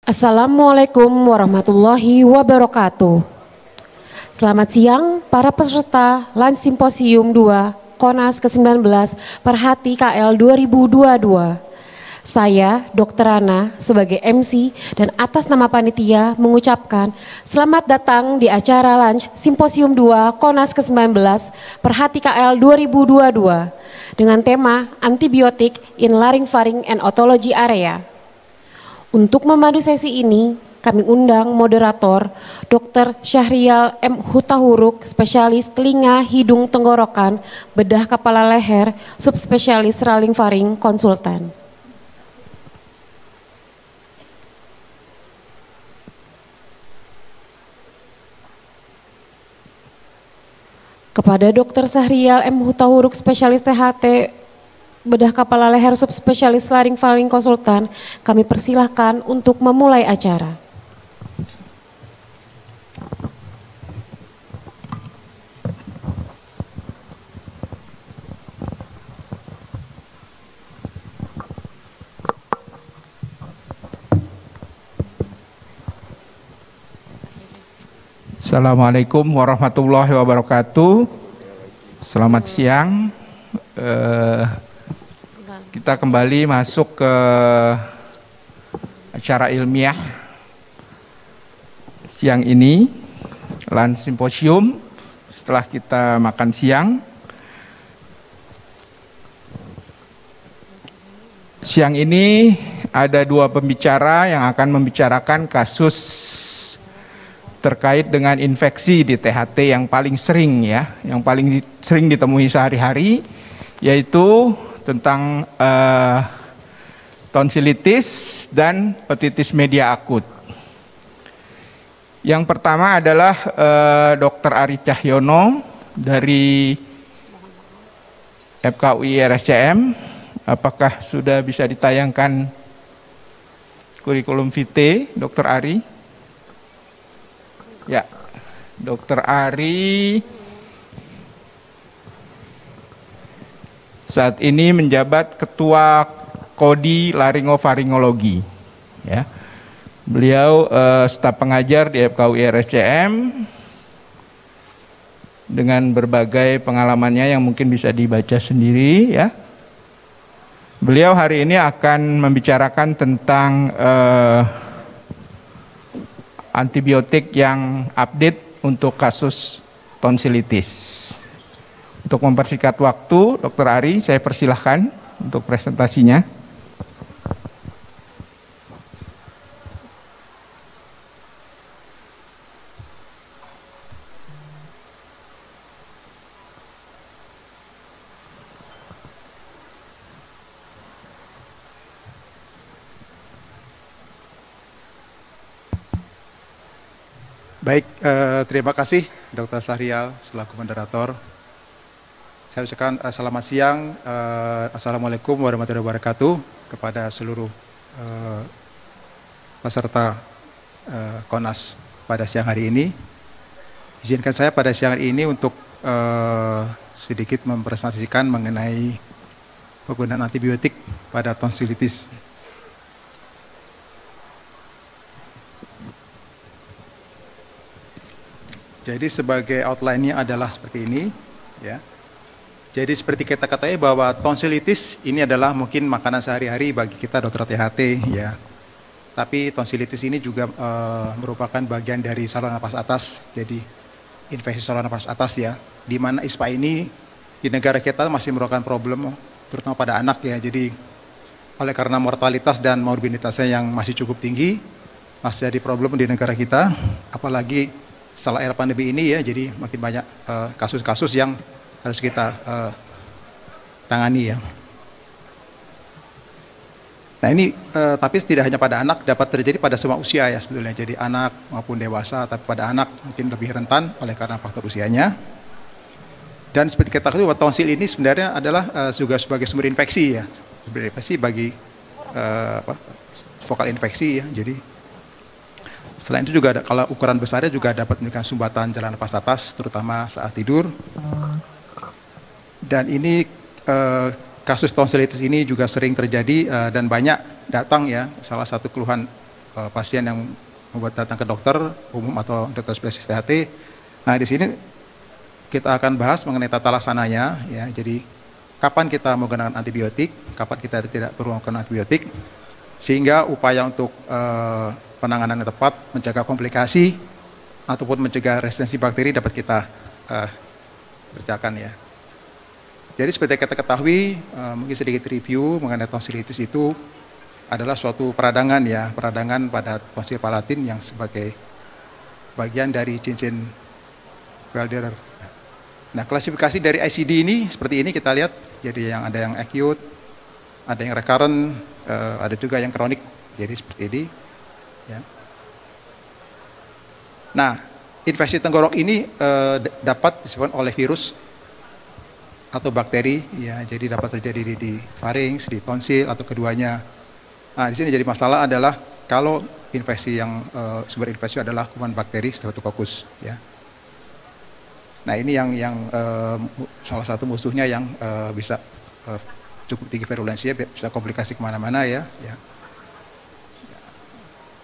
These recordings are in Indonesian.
Assalamualaikum warahmatullahi wabarakatuh. Selamat siang para peserta LAN Simposium 2 KONAS ke-19 Perhati KL 2022. Saya Dr. Rana sebagai MC dan atas nama panitia mengucapkan selamat datang di acara Lunch Simposium 2 KONAS ke-19 Perhati KL 2022 dengan tema Antibiotik in Laryngopharynx and Otology Area. Untuk memandu sesi ini, kami undang moderator Dr. Syahrial M. Hutahuruk, spesialis telinga, hidung, tenggorokan, bedah kepala leher, subspesialis laryngopharynx, konsultan. Kepada Dr. Syahrial M. Hutahuruk, spesialis THT, bedah kepala leher subspesialis laryngopharynx konsultan, kami persilahkan untuk memulai acara. Assalamualaikum warahmatullahi wabarakatuh. Selamat siang. Kita kembali masuk ke acara ilmiah siang ini, LAN Simposium, setelah kita makan siang. Siang ini ada dua pembicara yang akan membicarakan kasus terkait dengan infeksi di THT yang paling sering yang paling sering ditemui sehari-hari, yaitu tentang tonsilitis dan otitis media akut. Yang pertama adalah Dr. Ari Cahyono dari FKUI RSCM. Apakah sudah bisa ditayangkan kurikulum vitae Dr. Ari? Ya, Dr. Ari saat ini menjabat Ketua Kodi Laryngopharyngologi. Ya. Beliau staf pengajar di FKUI RSCM dengan berbagai pengalamannya yang mungkin bisa dibaca sendiri. Ya. Beliau hari ini akan membicarakan tentang antibiotik yang update untuk kasus tonsilitis. Untuk mempersingkat waktu, Dr. Ari, saya persilahkan untuk presentasinya. Baik, terima kasih Dr. Syahrial selaku moderator. Saya ucapkan selamat siang, Assalamualaikum warahmatullahi wabarakatuh kepada seluruh peserta KONAS pada siang hari ini. Izinkan saya pada siang hari ini untuk sedikit mempresentasikan mengenai penggunaan antibiotik pada tonsilitis. Jadi sebagai outline-nya adalah seperti ini, ya. Jadi seperti kita katakan bahwa tonsilitis ini adalah mungkin makanan sehari-hari bagi kita dokter THT, ya. Tapi tonsilitis ini juga merupakan bagian dari saluran napas atas, jadi infeksi saluran napas atas, ya. Di mana ISPA ini di negara kita masih merupakan problem, terutama pada anak, ya. Jadi oleh karena mortalitas dan morbiditasnya yang masih cukup tinggi, masih jadi problem di negara kita, apalagi setelah era pandemi ini, ya, jadi makin banyak kasus-kasus yang harus kita tangani, ya. Nah ini tapi tidak hanya pada anak, dapat terjadi pada semua usia, ya, sebetulnya. Jadi anak maupun dewasa, tapi pada anak mungkin lebih rentan oleh karena faktor usianya. Dan seperti kita ketahui bahwa tonsil ini sebenarnya adalah juga sebagai sumber infeksi, ya, sumber infeksi bagi vokal infeksi, ya. Jadi selain itu juga ada, kalau ukuran besarnya juga dapat memberikan sumbatan jalan napas atas, terutama saat tidur. Dan ini kasus tonsilitis ini juga sering terjadi dan banyak datang, ya. Salah satu keluhan pasien yang membuat datang ke dokter umum atau dokter spesialis THT. Nah, di sini kita akan bahas mengenai tata laksananya, ya. Jadi kapan kita menggunakan antibiotik, kapan kita tidak perlu menggunakan antibiotik, sehingga upaya untuk penanganan yang tepat, mencegah komplikasi ataupun mencegah resistensi bakteri dapat kita kerjakan, ya. Jadi seperti kita ketahui, mungkin sedikit review mengenai tonsilitis itu adalah suatu peradangan, ya, peradangan pada tonsil palatin yang sebagai bagian dari cincin Wilder. Nah, klasifikasi dari ICD ini seperti ini kita lihat, jadi yang ada yang acute, ada yang recurrent, ada juga yang kronik, jadi seperti ini, ya. Nah, infeksi tenggorok ini dapat disebabkan oleh virus atau bakteri, ya, jadi dapat terjadi di farinks, di tonsil atau keduanya. Nah, di sini jadi masalah adalah kalau infeksi yang sumber infeksi adalah kuman bakteri Streptococcus, ya. Nah, ini yang salah satu musuhnya yang bisa cukup tinggi virulensinya, bisa komplikasi kemana-mana, ya.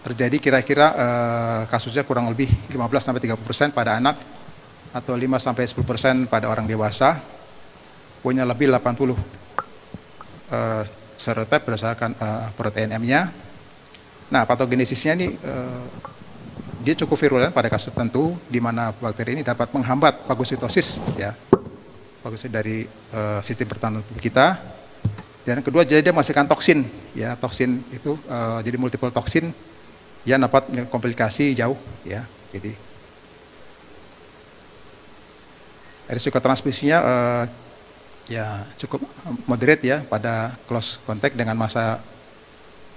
Terjadi kira-kira kasusnya kurang lebih 15-30% pada anak atau 5-10% pada orang dewasa, punya lebih 80 serotip berdasarkan protein M-nya. Nah, patogenesisnya ini dia cukup virulen pada kasus tertentu di mana bakteri ini dapat menghambat fagositosis, ya, fagositosis dari sistem pertahanan tubuh kita. Dan kedua, jadi dia menghasilkan toksin, ya, toksin itu jadi multiple toksin yang dapat komplikasi jauh, ya. Jadi risiko transmisinya ya cukup moderate, ya, pada close contact dengan masa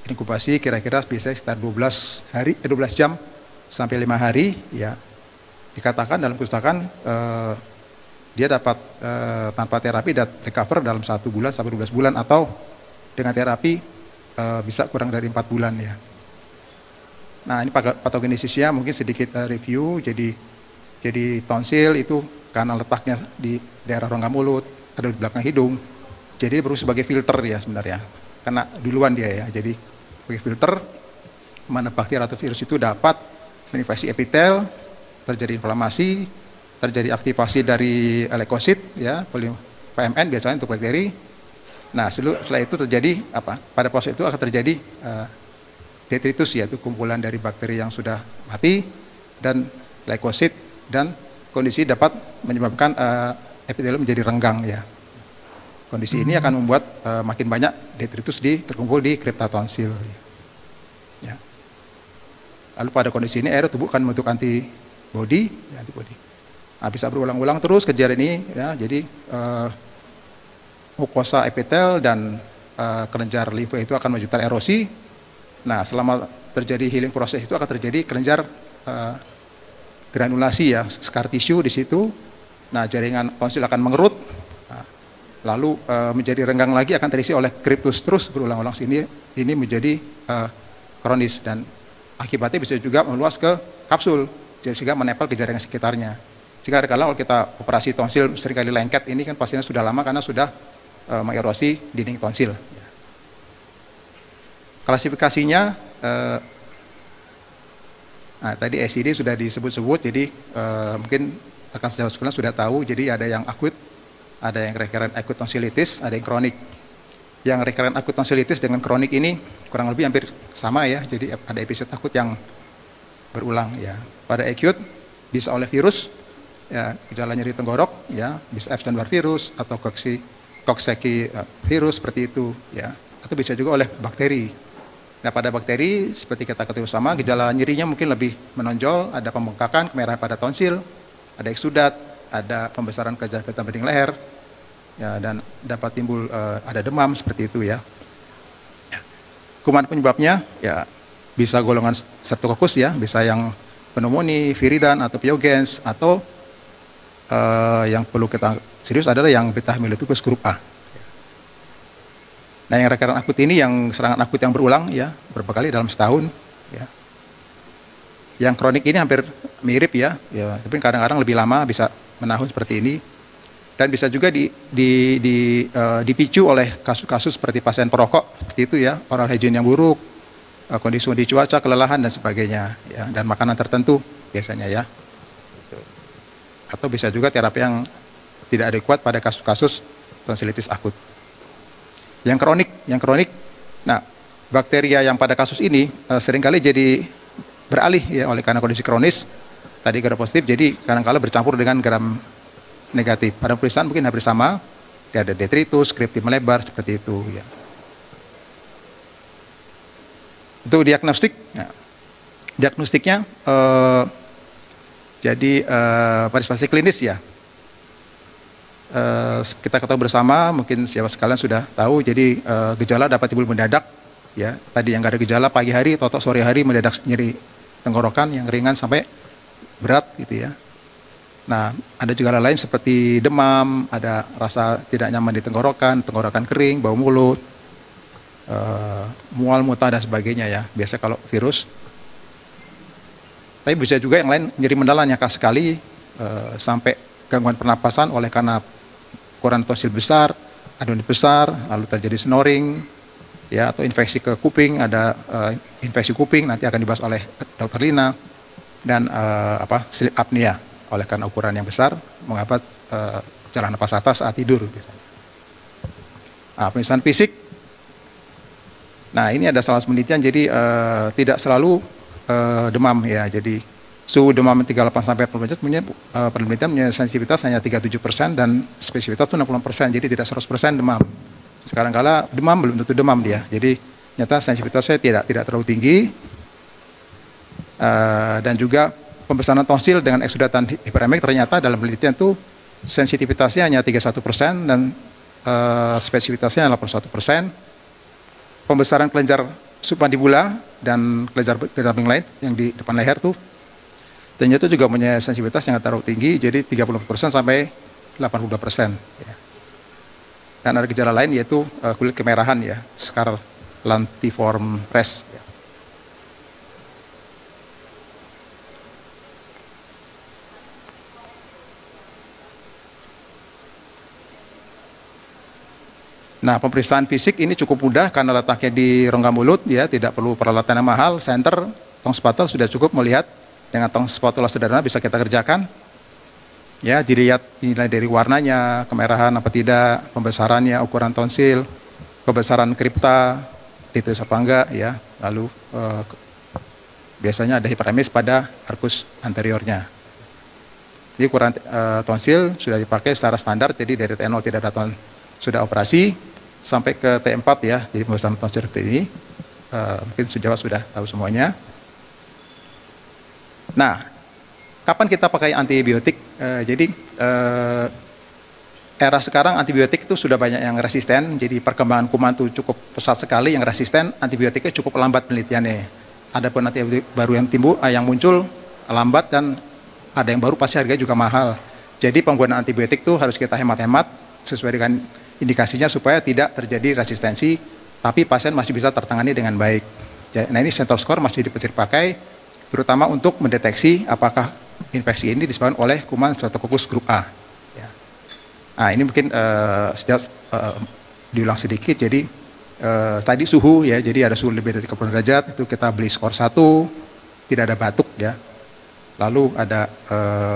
inkubasi kira-kira biasanya sekitar 12 jam sampai 5 hari, ya. Dikatakan dalam kerusakan dia dapat tanpa terapi dan recover dalam 1 bulan sampai 12 bulan, atau dengan terapi bisa kurang dari 4 bulan, ya. Nah, ini patogenesisnya mungkin sedikit review. Jadi tonsil itu karena letaknya di daerah rongga mulut, ada di belakang hidung, jadi perlu sebagai filter, ya, sebenarnya, karena duluan dia, ya. Jadi sebagai filter mana bakteri atau virus itu dapat menginfeksi epitel, terjadi inflamasi, terjadi aktivasi dari leukosit, ya, PMN biasanya untuk bakteri. Nah, setelah itu terjadi apa? Pada proses itu akan terjadi detritus, yaitu kumpulan dari bakteri yang sudah mati dan leukosit, dan kondisi dapat menyebabkan epitelium menjadi renggang, ya. Kondisi ini akan membuat makin banyak detritus terkumpul di kripta tonsil, ya. Lalu pada kondisi ini akhirnya tubuh akan membentuk antibody, ya, antibody. Nah, bisa berulang-ulang terus kejadian ini, ya. Jadi mukosa epitel dan kelenjar limfa itu akan menjadi tererosi. Nah, selama terjadi healing proses itu akan terjadi kelenjar granulasi, ya, scar tissue di situ. Nah, jaringan tonsil akan mengerut, lalu menjadi renggang lagi, akan terisi oleh kriptus terus berulang-ulang sini. Ini menjadi kronis dan akibatnya bisa juga meluas ke kapsul, sehingga menempel ke jaringan sekitarnya. Jika kalau kita operasi tonsil seringkali lengket, ini kan pasiennya sudah lama karena sudah mengerosi dinding tonsil. Klasifikasinya, nah, tadi ICD sudah disebut-sebut, jadi mungkin rekan sejawat sekalian sudah tahu. Jadi ada yang akut, ada yang recurrent acute tonsillitis, ada yang kronik. Yang recurrent acute tonsillitis dengan kronik ini kurang lebih hampir sama, ya. Jadi ada episode akut yang berulang, ya. Pada acute bisa oleh virus, ya, gejala nyeri tenggorok, ya, bisa Epstein-Barr virus atau Coxsackie virus seperti itu, ya. Atau bisa juga oleh bakteri. Nah, pada bakteri seperti kita ketahui sama, gejala nyerinya mungkin lebih menonjol, ada pembengkakan, kemerahan pada tonsil, ada eksudat, ada pembesaran kelenjar getah bening leher, ya, dan dapat timbul ada demam seperti itu, ya. Kuman penyebabnya, ya, bisa golongan Streptococcus, ya, bisa yang pneumonia, viridan atau pyogens, atau yang perlu kita serius adalah yang beta hemolitikus grup A. Nah, yang recurrent akut ini yang serangan akut yang berulang, ya, beberapa kali dalam setahun, ya. Yang kronik ini hampir mirip, ya, tapi kadang-kadang lebih lama, bisa menahun seperti ini, dan bisa juga dipicu oleh kasus-kasus seperti pasien perokok, seperti itu, ya, oral hygiene yang buruk, kondisi cuaca, kelelahan dan sebagainya, ya, dan makanan tertentu biasanya ya. Atau bisa juga terapi yang tidak adekuat pada kasus-kasus tonsilitis akut. Yang kronik, nah bakteria yang pada kasus ini seringkali jadi beralih ya oleh karena kondisi kronis. Tadi gram positif, jadi kadang-kala bercampur dengan gram negatif. Pada pemeriksaan mungkin hampir sama, dia ada detritus, kripti melebar seperti itu. Ya. Itu diagnostik. Nah, diagnostiknya jadi partisipasi klinis ya. Kita ketahui bersama, mungkin siapa sekalian sudah tahu. Jadi gejala dapat timbul mendadak. Ya, tadi yang nggak ada gejala pagi hari, atau sore hari mendadak nyeri tenggorokan yang ringan sampai berat gitu ya. Nah, ada juga hal lain seperti demam, ada rasa tidak nyaman di tenggorokan, tenggorokan kering, bau mulut, mual, muntah dan sebagainya ya. Biasa kalau virus. Tapi bisa juga yang lain nyeri mendalam yang khas sekali, sampai gangguan pernapasan oleh karena ukuran tonsil besar, adonis besar, lalu terjadi snoring, ya, atau infeksi ke kuping, ada infeksi kuping nanti akan dibahas oleh Dr. Lina, dan sleep apnea oleh karena ukuran yang besar menghambat jalan napas atas saat tidur. Nah, pemeriksaan fisik. Nah, ini ada salah satu penelitian, jadi tidak selalu demam ya. Jadi suhu demam 38 sampai 40 derajat penelitian punya sensitivitas hanya 37% dan spesifitas itu 60%, jadi tidak 100% demam. Sekarang kala demam belum tentu demam dia. Jadi nyata sensitivitasnya tidak terlalu tinggi. Dan juga pembesaran tonsil dengan eksudatan hiperemik ternyata dalam penelitian itu sensitivitasnya hanya 31% dan spesifitasnya 81%. Pembesaran kelenjar submandibula dan kelenjar lain yang di depan leher tuh ternyata juga punya sensitivitas yang terlalu tinggi, jadi 30% sampai 82%. Ya. Dan ada gejala lain yaitu kulit kemerahan ya, scar lantiform res. Ya. Nah, pemeriksaan fisik ini cukup mudah karena letaknya di rongga mulut, ya, tidak perlu peralatan yang mahal. Senter, tong spatula sudah cukup melihat. Dengan tong spatula sederhana bisa kita kerjakan. Ya, dilihat nilai dari warnanya, kemerahan apa tidak, pembesarannya, ukuran tonsil, pembesaran kripta, ditulis apa enggak, ya. Lalu biasanya ada hiperemis pada arkus anteriornya. Jadi ukuran tonsil sudah dipakai secara standar, jadi dari T0 tidak ada sudah operasi sampai ke T4 ya, jadi pembesaran tonsil seperti ini. Mungkin sejawat sudah tahu semuanya. Nah, kapan kita pakai antibiotik? Jadi era sekarang antibiotik itu sudah banyak yang resisten, jadi perkembangan kuman itu cukup pesat sekali. Yang resisten antibiotiknya cukup lambat penelitiannya. Ada pun antibiotik baru yang muncul lambat, dan ada yang baru pasti harganya juga mahal. Jadi penggunaan antibiotik itu harus kita hemat-hemat sesuai dengan indikasinya supaya tidak terjadi resistensi, tapi pasien masih bisa tertangani dengan baik. Nah, ini Central Score masih dipakai terutama untuk mendeteksi apakah infeksi ini disebabkan oleh kuman Streptococcus grup A. Ya. Nah, ini mungkin diulang sedikit. Jadi tadi suhu ya, jadi ada suhu lebih dari 30 derajat itu kita beli skor 1, tidak ada batuk ya. Lalu ada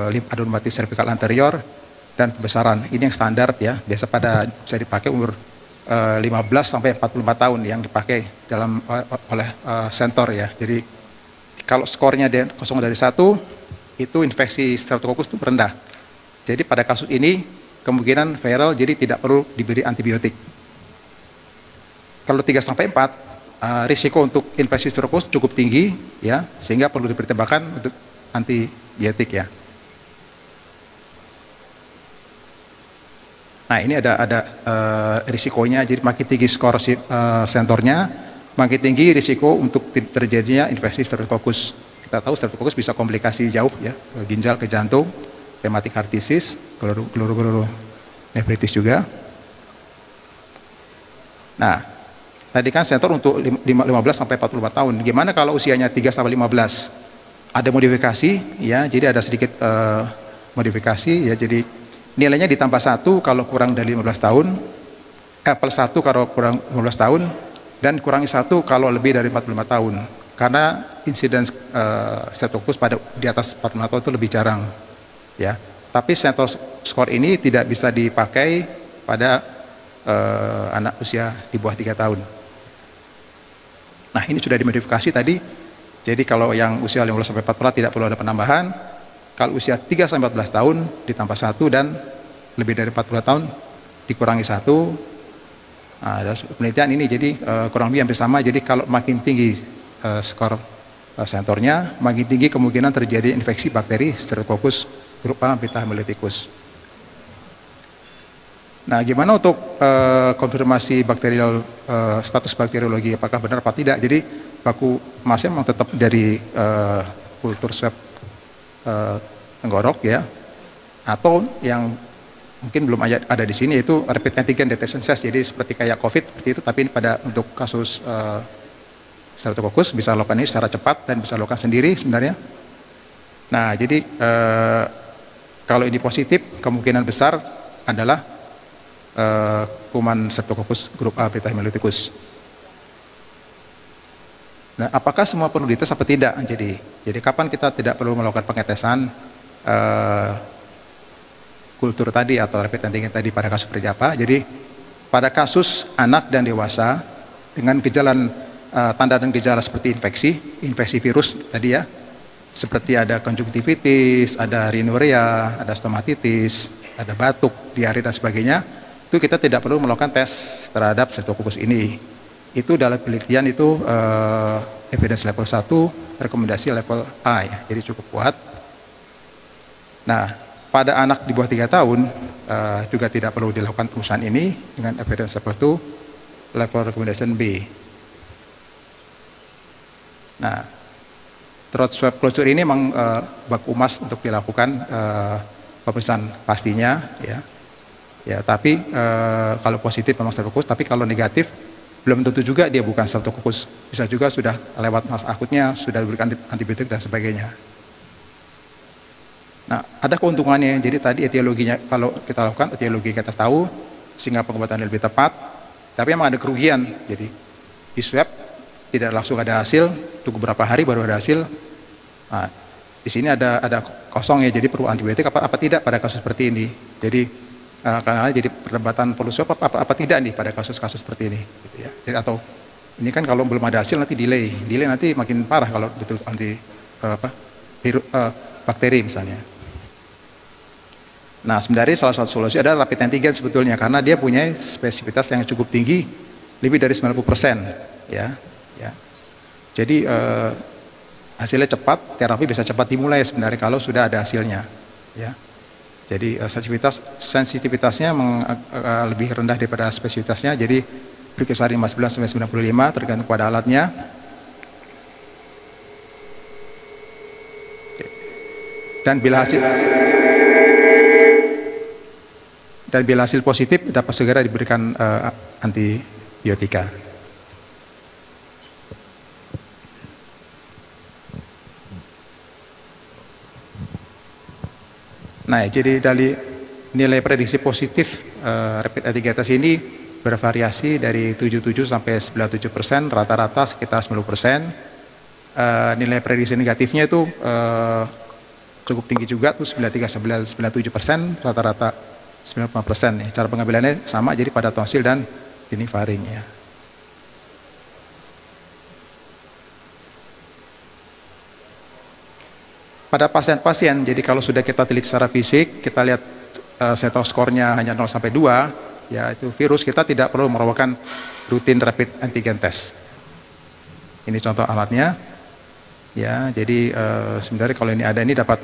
lymphadenopathy cervical anterior dan pembesaran. Ini yang standar ya, biasa bisa dipakai umur 15 sampai 44 tahun yang dipakai oleh sentor ya. Jadi kalau skornya 0 dari 1, itu infeksi Streptococcus itu rendah. Jadi pada kasus ini kemungkinan viral, jadi tidak perlu diberi antibiotik. Kalau 3 sampai 4, risiko untuk infeksi Streptococcus cukup tinggi ya, sehingga perlu dipertimbangkan untuk antibiotik ya. Nah, ini ada risikonya, jadi makin tinggi skor sentornya, makin tinggi risiko untuk terjadinya infeksi Streptococcus. Kita tahu Streptococcus bisa komplikasi jauh ya, ke ginjal, ke jantung, rheumatic heart disease, glomerulonefritis juga. Nah, tadi kan sentor untuk 15 sampai 44 tahun. Gimana kalau usianya 3 sampai 15? Ada modifikasi ya, jadi ada sedikit modifikasi ya, jadi nilainya ditambah 1 kalau kurang dari 15 tahun, plus 1 kalau kurang 15 tahun, dan kurangi 1 kalau lebih dari 45 tahun. Karena insiden streptococcus pada di atas 45 tahun itu lebih jarang, ya. Tapi Sentinel score ini tidak bisa dipakai pada anak usia di bawah 3 tahun. Nah, ini sudah dimodifikasi tadi. Jadi kalau yang usia 15 sampai 44 tidak perlu ada penambahan. Kalau usia 3 sampai 14 tahun ditambah 1 dan lebih dari 40 tahun dikurangi 1. Nah, ada penelitian ini jadi kurang lebih hampir sama. Jadi kalau makin tinggi skor sensornya, makin tinggi kemungkinan terjadi infeksi bakteri Streptococcus grup A beta hemolithicus. Nah, gimana untuk konfirmasi bakterial status bakteriologi apakah benar apa tidak? Jadi baku emasnya memang tetap dari kultur swab tenggorok, ya, atau yang mungkin belum ada di sini yaitu rapid antigen detection test. Jadi seperti kayak COVID seperti itu, tapi pada untuk kasus Streptococcus bisa lakukan ini secara cepat dan bisa lakukan sendiri sebenarnya. Nah, jadi kalau ini positif, kemungkinan besar adalah kuman Streptococcus grup A beta hemolithicus. Nah, apakah semua perlu dites apa tidak? Jadi kapan kita tidak perlu melakukan pengetesan kultur tadi atau rapid antigen tadi pada kasus seperti apa? Jadi pada kasus anak dan dewasa dengan gejala tanda dan gejala seperti infeksi virus tadi, ya, seperti ada konjungtivitis, ada rinuria, ada stomatitis, ada batuk, diare dan sebagainya, itu kita tidak perlu melakukan tes terhadap Streptococcus ini. Itu dalam penelitian itu evidence level 1, rekomendasi level A, ya, jadi cukup kuat. Nah, pada anak di bawah 3 tahun juga tidak perlu dilakukan perusahaan ini dengan evidence level 2, level recommendation B. Nah, throat swab closure ini memang baku emas untuk dilakukan pemeriksaan pastinya, ya. Ya, tapi kalau positif memang Streptococcus, tapi kalau negatif belum tentu juga dia bukan Streptococcus. Bisa juga sudah lewat masa akutnya, sudah diberikan antibiotik dan sebagainya. Nah, ada keuntungannya. Jadi tadi etiologinya kalau kita lakukan etiologi kita tahu sehingga pengobatan lebih tepat. Tapi memang ada kerugian. Jadi di swab tidak langsung ada hasil, tunggu beberapa hari baru ada hasil. Nah, di sini ada kosong, ya, jadi perlu antibiotik apa tidak pada kasus seperti ini. Jadi karena jadi perdebatan perlu swab apa tidak nih pada kasus-kasus seperti ini, gitu, ya. Jadi, atau ini kan kalau belum ada hasil nanti delay nanti makin parah kalau betul bakteri misalnya. Nah, sebenarnya salah satu solusi adalah rapid antigen sebetulnya, karena dia punya spesifitas yang cukup tinggi, lebih dari 90%, ya. Jadi hasilnya cepat, terapi bisa cepat dimulai sebenarnya kalau sudah ada hasilnya, ya. Jadi sensitivitasnya lebih rendah daripada spesifitasnya, jadi berkisar 15 sampai 95 tergantung pada alatnya. Dan bila hasil positif dapat segera diberikan antibiotika. Nah, jadi dari nilai prediksi positif rapid antigen test ini bervariasi dari 77 sampai 97%, rata-rata sekitar 90%. Nilai prediksi negatifnya itu cukup tinggi juga, tuh 93 sampai 97%, rata-rata 95%. Ya. Cara pengambilannya sama, jadi pada tonsil dan inifaring, ya. Pada pasien-pasien, jadi kalau sudah kita teliti secara fisik, kita lihat Sentinel score-nya hanya 0 sampai 2, ya itu virus, kita tidak perlu melakukan rutin rapid antigen test. Ini contoh alatnya, ya. Jadi sebenarnya kalau ini ada, ini dapat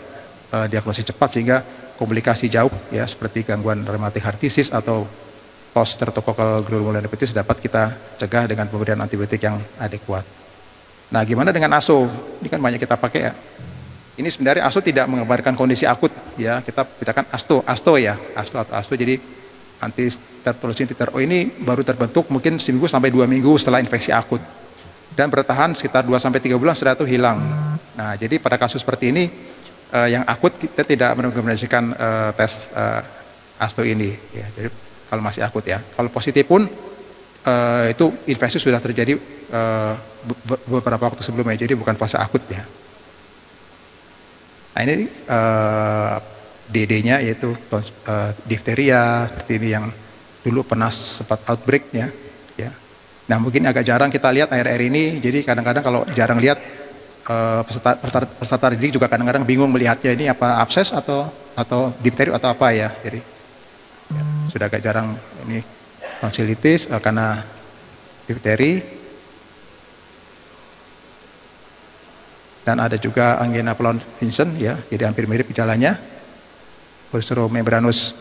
diagnosis cepat sehingga komplikasi jauh, ya, seperti gangguan rheumatic heart disease atau post streptococcal glomerulonephritis dapat kita cegah dengan pemberian antibiotik yang adekuat. Nah, gimana dengan ASO? Ini kan banyak kita pakai, ya. Ini sebenarnya ASO tidak mengabarkan kondisi akut, ya. Kita kan ASTO ya, ASTO atau ASTO. Jadi anti streptolocin titer O ini baru terbentuk mungkin seminggu sampai 2 minggu setelah infeksi akut dan bertahan sekitar 2 sampai 3 bulan setelah itu hilang. Nah, jadi pada kasus seperti ini yang akut kita tidak merekomendasikan tes ASTO ini, ya. Jadi kalau masih akut, ya. Kalau positif pun itu infeksi sudah terjadi beberapa waktu sebelumnya, jadi bukan fase akut ya. Nah ini DD-nya yaitu difteria seperti ini yang dulu pernah sempat outbreak-nya ya. Nah mungkin agak jarang kita lihat air-air ini, jadi kadang-kadang kalau jarang lihat peserta didik juga kadang-kadang bingung melihatnya ini apa abses atau difteri atau apa ya. Jadi ya, sudah agak jarang ini tonsilitis karena difteri. Dan ada juga angina Plon-Vinson ya, jadi hampir mirip gejalanya. Ulceromembranous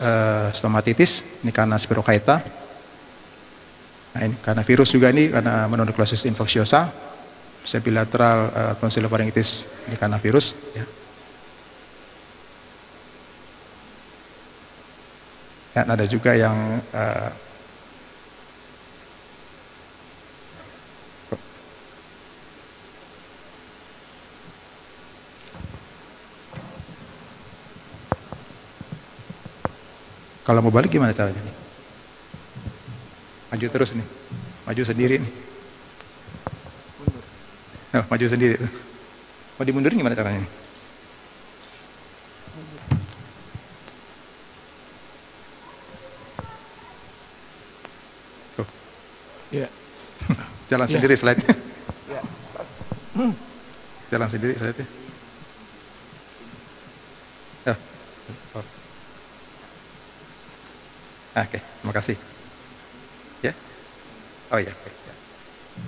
stomatitis, ini karena spirochaeta. Nah ini karena virus juga, ini karena mononukleosis infecciosa. Bilateral tonsilopharyngitis, ini karena virus ya. Dan ada juga yang kalau mau balik gimana caranya nih? Maju terus nih, maju sendiri nih. Nah, maju sendiri. Mau dimundurin gimana caranya nih? Tuh. Ya. Jalan sendiri slide-nya. Ya. Jalan sendiri slide-nya. Ya. Oke, terima kasih. Ya. Oh ya.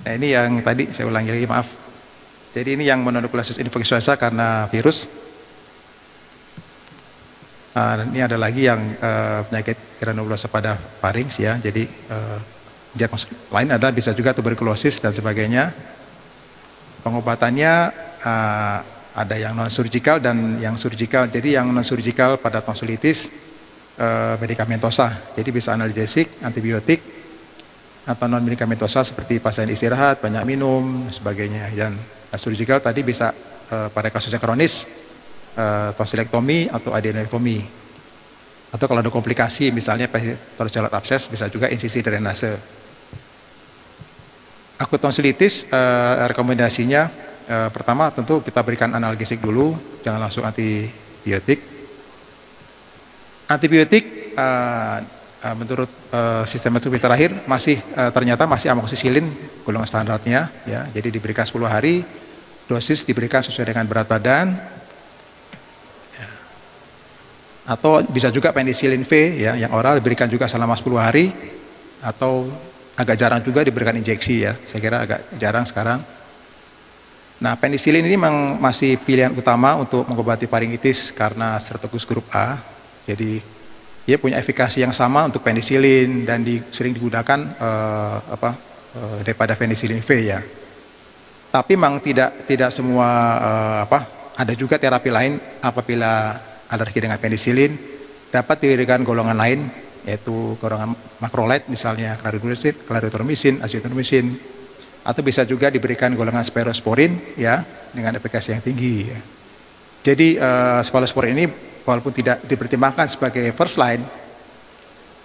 Nah ini yang tadi saya ulangi lagi, maaf. Jadi ini yang mononukleosis infecciosa karena virus. Ini ada lagi yang penyakit granulosa pada farinx ya. Jadi diagnosis lain ada bisa juga tuberkulosis dan sebagainya. Pengobatannya ada yang non surgical dan yang surgical. Jadi yang non surgical pada tonsilitis medikamentosa. Jadi bisa analgesik, antibiotik, atau non medikamentosa seperti pasien istirahat, banyak minum, dan sebagainya. Dan surgical tadi bisa pada kasus yang kronis tonsilektomi atau adenektomi. Atau kalau ada komplikasi misalnya tonsillar abses bisa juga insisi drenase. Akut tonsilitis rekomendasinya pertama tentu kita berikan analgesik dulu, jangan langsung antibiotik. Antibiotik menurut sistem metode terakhir ternyata masih amoksisilin golongan standarnya ya. Jadi diberikan 10 hari, dosis diberikan sesuai dengan berat badan ya. Atau bisa juga penicillin V ya, yang oral diberikan juga selama 10 hari, atau agak jarang juga diberikan injeksi ya, saya kira agak jarang sekarang. Nah penicillin ini memang masih pilihan utama untuk mengobati faringitis karena Streptococcus grup A. Jadi dia punya efikasi yang sama untuk penicillin dan sering digunakan daripada penicillin V ya. Tapi memang tidak semua ada juga terapi lain apabila alergi dengan penicillin dapat diberikan golongan lain, yaitu golongan macrolide misalnya clarithromycin, azithromycin, atau bisa juga diberikan golongan spirosporin ya dengan efikasi yang tinggi ya. Jadi spirosporin ini walaupun tidak dipertimbangkan sebagai first line,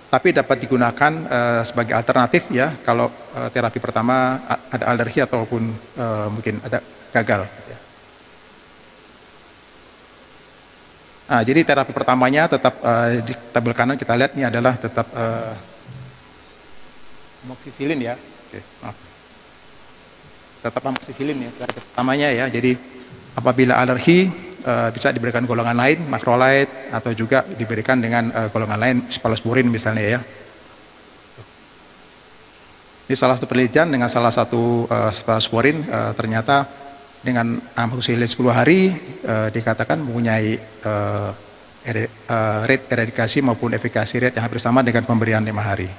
tapi dapat digunakan sebagai alternatif ya kalau terapi pertama ada alergi ataupun mungkin ada gagal. Ya. Nah, jadi terapi pertamanya tetap di tabel kanan kita lihat ini adalah tetap amoksisilin ya. Oke, maaf. Tetap amoksisilin ya terapi pertamanya ya. Jadi apabila alergi bisa diberikan golongan lain, macrolide, atau juga diberikan dengan golongan lain, cephalosporin misalnya ya. Ini salah satu penelitian dengan salah satu cephalosporin ternyata dengan amoksisilin 10 hari dikatakan mempunyai rate eradikasi maupun efikasi rate yang hampir sama dengan pemberian 5 hari.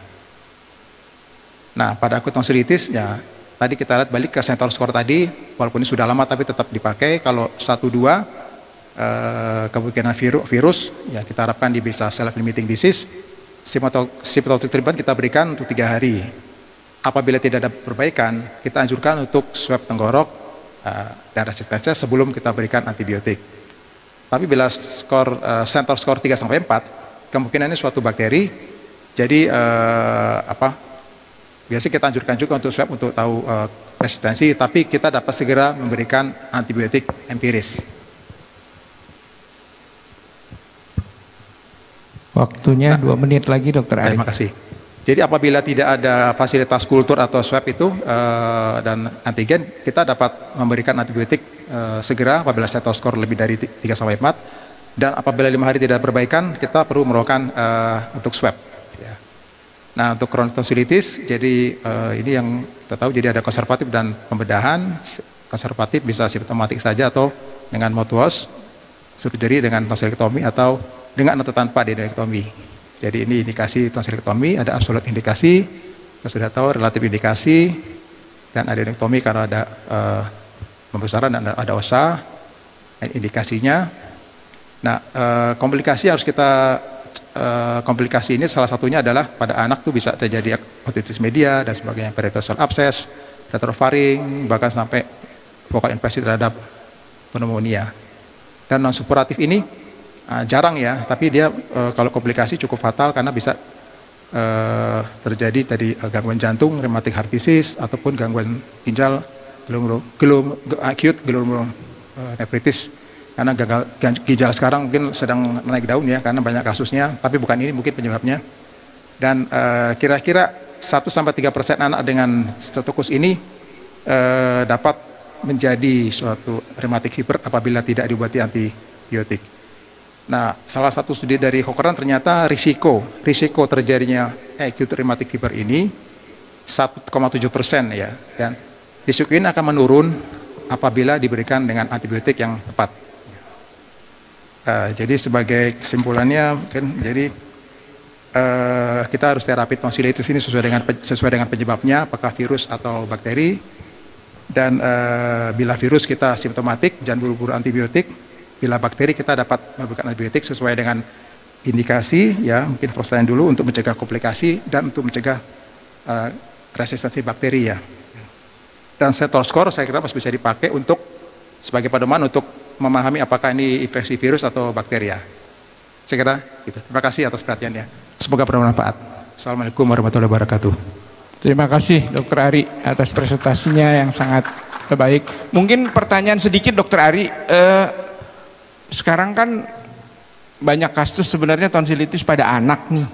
Nah pada akut tonsilitis ya tadi kita lihat balik ke central score tadi, walaupun ini sudah lama tapi tetap dipakai. Kalau 1-2 kemungkinan virus ya kita harapkan dia bisa self limiting disease. Symptomatic treatment kita berikan untuk 3 hari. Apabila tidak ada perbaikan, kita anjurkan untuk swab tenggorok dan resistensi sebelum kita berikan antibiotik. Tapi bila skor central score 3-4, kemungkinannya suatu bakteri. Jadi Biasanya kita anjurkan juga untuk swab untuk tahu resistensi, tapi kita dapat segera memberikan antibiotik empiris. Waktunya 2 menit lagi, Dokter Ari. Terima kasih. Jadi apabila tidak ada fasilitas kultur atau swab itu dan antigen, kita dapat memberikan antibiotik segera apabila setoskor lebih dari 3-4, dan apabila 5 hari tidak perbaikan, kita perlu melakukan untuk swab. Ya. Nah, untuk kronik tonsilitis, jadi ini yang kita tahu, jadi ada konservatif dan pembedahan. Konservatif bisa simptomatik saja atau dengan mouthwash, surgery dengan tonsilektomi atau dengan atau tanpa adenektomi. Jadi ini indikasi tonsilektomi, ada absolut indikasi, kita sudah tahu relatif indikasi, dan adenektomi karena ada pembesaran dan ada osa, indikasinya. Nah, komplikasi harus kita, komplikasi ini salah satunya adalah pada anak tuh bisa terjadi otitis media dan sebagainya, periodontal abscess, retrofaring, bahkan sampai vokal infeksi terhadap pneumonia. Dan non supuratif ini jarang ya, tapi dia kalau komplikasi cukup fatal karena bisa terjadi tadi gangguan jantung, rheumatic heart disease, ataupun gangguan ginjal, acute glomerulonephritis, karena ginjal sekarang mungkin sedang naik daun ya, karena banyak kasusnya, tapi bukan ini mungkin penyebabnya. Dan kira-kira 1-3% anak dengan streptococcus ini dapat menjadi suatu rheumatic fever apabila tidak diobati antibiotik. Nah, salah satu studi dari Cochrane ternyata risiko terjadinya acute rheumatic fever ini 1,7% ya, dan risiko ini akan menurun apabila diberikan dengan antibiotik yang tepat. Jadi sebagai kesimpulannya, jadi kita harus terapi tonsilitis ini sesuai dengan penyebabnya, apakah virus atau bakteri, dan bila virus kita simptomatik, jangan buru-buru antibiotik. Bila bakteri kita dapat memberikan antibiotik sesuai dengan indikasi, ya mungkin prostatin dulu untuk mencegah komplikasi dan untuk mencegah resistensi bakteri ya. Dan setoskor saya kira masih bisa dipakai untuk sebagai pedoman untuk memahami apakah ini infeksi virus atau bakteri ya. Saya kira gitu. Terima kasih atas perhatiannya. Semoga bermanfaat. Assalamualaikum warahmatullahi wabarakatuh. Terima kasih Dokter Ari atas presentasinya yang sangat baik. Mungkin pertanyaan sedikit Dokter Ari. Sekarang kan banyak kasus sebenarnya tonsilitis pada anak nih.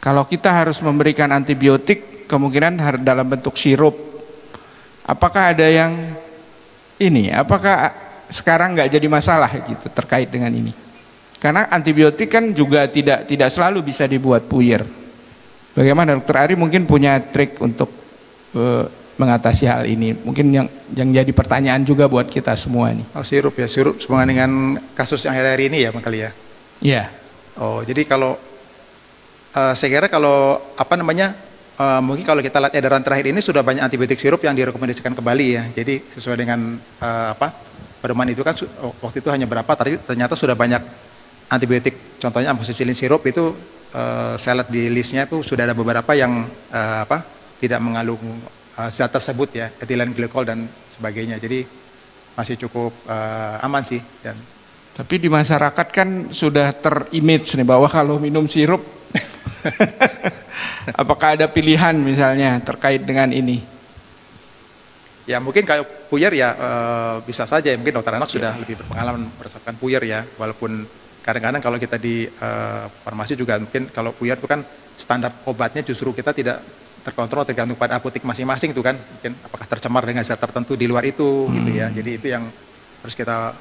Kalau kita harus memberikan antibiotik, kemungkinan dalam bentuk sirup. Apakah ada yang ini? Apakah sekarang nggak jadi masalah gitu terkait dengan ini? Karena antibiotik kan juga tidak selalu bisa dibuat puyer. Bagaimana Dokter Ari mungkin punya trik untuk mengatasi hal ini, mungkin yang jadi pertanyaan juga buat kita semua nih. Oh, sirup hubungan dengan kasus yang hari ini ya Bang kali ya? Iya. Oh, jadi kalau saya kira kalau mungkin kalau kita lihat edaran terakhir ini sudah banyak antibiotik sirup yang direkomendasikan kembali ya. Jadi sesuai dengan pedoman itu kan waktu itu hanya berapa, ternyata sudah banyak antibiotik, contohnya amoxicillin sirup itu saya lihat di listnya itu sudah ada beberapa yang tidak mengandung zat tersebut ya, etilen glikol dan sebagainya. Jadi masih cukup aman sih. Dan tapi di masyarakat kan sudah terimage nih bahwa kalau minum sirup apakah ada pilihan misalnya terkait dengan ini? Ya mungkin kalau puyer ya bisa saja ya, mungkin dokter anak sudah lebih berpengalaman merasakan puyer ya, walaupun kadang-kadang kalau kita di farmasi juga mungkin kalau puyer itu kan standar obatnya justru kita tidak terkontrol, tergantung pada apotek masing-masing itu kan, mungkin apakah tercemar dengan zat tertentu di luar itu gitu ya. Jadi itu yang harus kita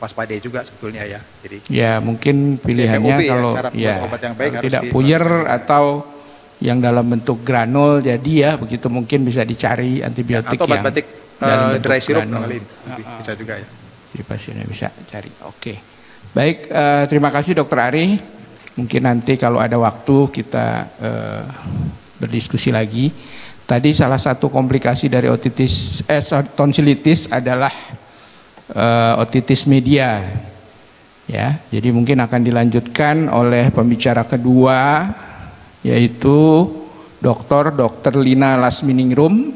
waspadai juga sebetulnya ya. Jadi ya mungkin pilihannya kalau obat yang baik harus tidak puyer atau yang dalam bentuk granul, jadi ya begitu mungkin bisa dicari antibiotik atau yang obat-obat dry syrup bisa juga ya. Jadi pasiennya bisa cari. Oke. Baik, terima kasih Dokter Ari. Mungkin nanti kalau ada waktu kita berdiskusi lagi. Tadi salah satu komplikasi dari tonsilitis adalah otitis media. Ya, jadi mungkin akan dilanjutkan oleh pembicara kedua, yaitu Dr. Lina Lasminingrum.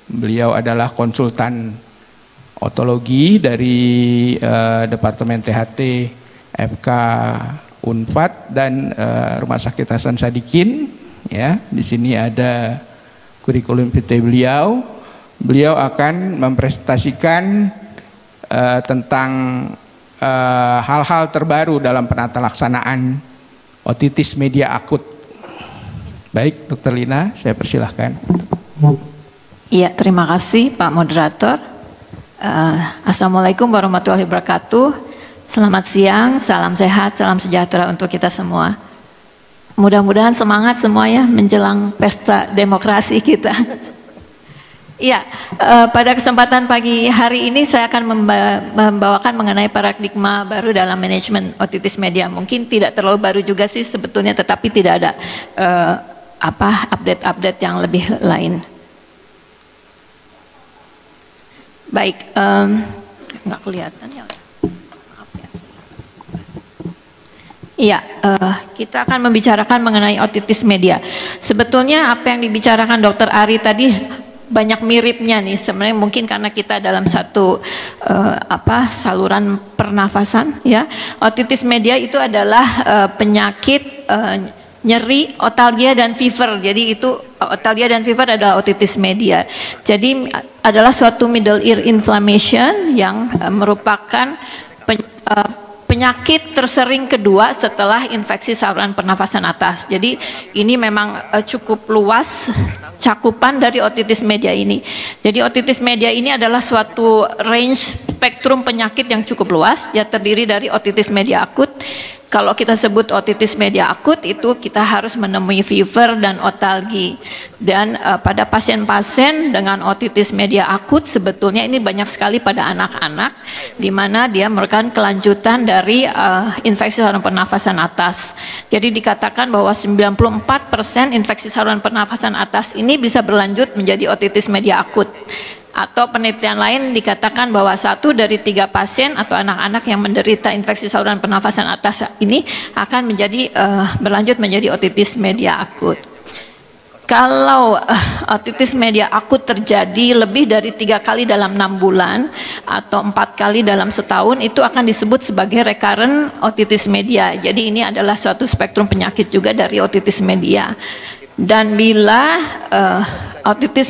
Beliau adalah konsultan otologi dari Departemen THT FK Unpad dan Rumah Sakit Hasan Sadikin. Ya, di sini ada kurikulum vitae beliau. Beliau akan mempresentasikan tentang hal-hal terbaru dalam penata laksanaan otitis media akut. Baik, Dr. Lina, saya persilahkan. Iya, terima kasih Pak Moderator. Assalamualaikum warahmatullahi wabarakatuh. Selamat siang, salam sehat, salam sejahtera untuk kita semua. Mudah-mudahan semangat semua ya menjelang pesta demokrasi kita. Iya, pada kesempatan pagi hari ini saya akan membawakan mengenai paradigma baru dalam manajemen otitis media. Mungkin tidak terlalu baru juga sih sebetulnya, tetapi tidak ada update-update yang lebih lain. Baik, nggak kelihatan ya. Iya, kita akan membicarakan mengenai otitis media. Sebetulnya apa yang dibicarakan Dr. Ari tadi banyak miripnya nih sebenarnya, mungkin karena kita dalam satu saluran pernafasan ya. Otitis media itu adalah penyakit nyeri, otalgia dan fever. Jadi itu otalgia dan fever adalah otitis media. Jadi adalah suatu middle ear inflammation yang merupakan penyakit tersering kedua setelah infeksi saluran pernafasan atas. Jadi ini memang cukup luas cakupan dari otitis media ini. Jadi otitis media ini adalah suatu range spektrum penyakit yang cukup luas, ya, terdiri dari otitis media akut. Kalau kita sebut otitis media akut itu kita harus menemui fever dan otalgi. Dan pada pasien-pasien dengan otitis media akut sebetulnya ini banyak sekali pada anak-anak, di mana dia merupakan kelanjutan dari infeksi saluran pernafasan atas. Jadi dikatakan bahwa 94% infeksi saluran pernafasan atas ini bisa berlanjut menjadi otitis media akut. Atau penelitian lain dikatakan bahwa 1 dari 3 pasien atau anak-anak yang menderita infeksi saluran pernafasan atas ini akan menjadi berlanjut menjadi otitis media akut. Kalau otitis media akut terjadi lebih dari 3 kali dalam 6 bulan atau 4 kali dalam setahun, itu akan disebut sebagai recurrent otitis media. Jadi ini adalah suatu spektrum penyakit juga dari otitis media. Dan bila otitis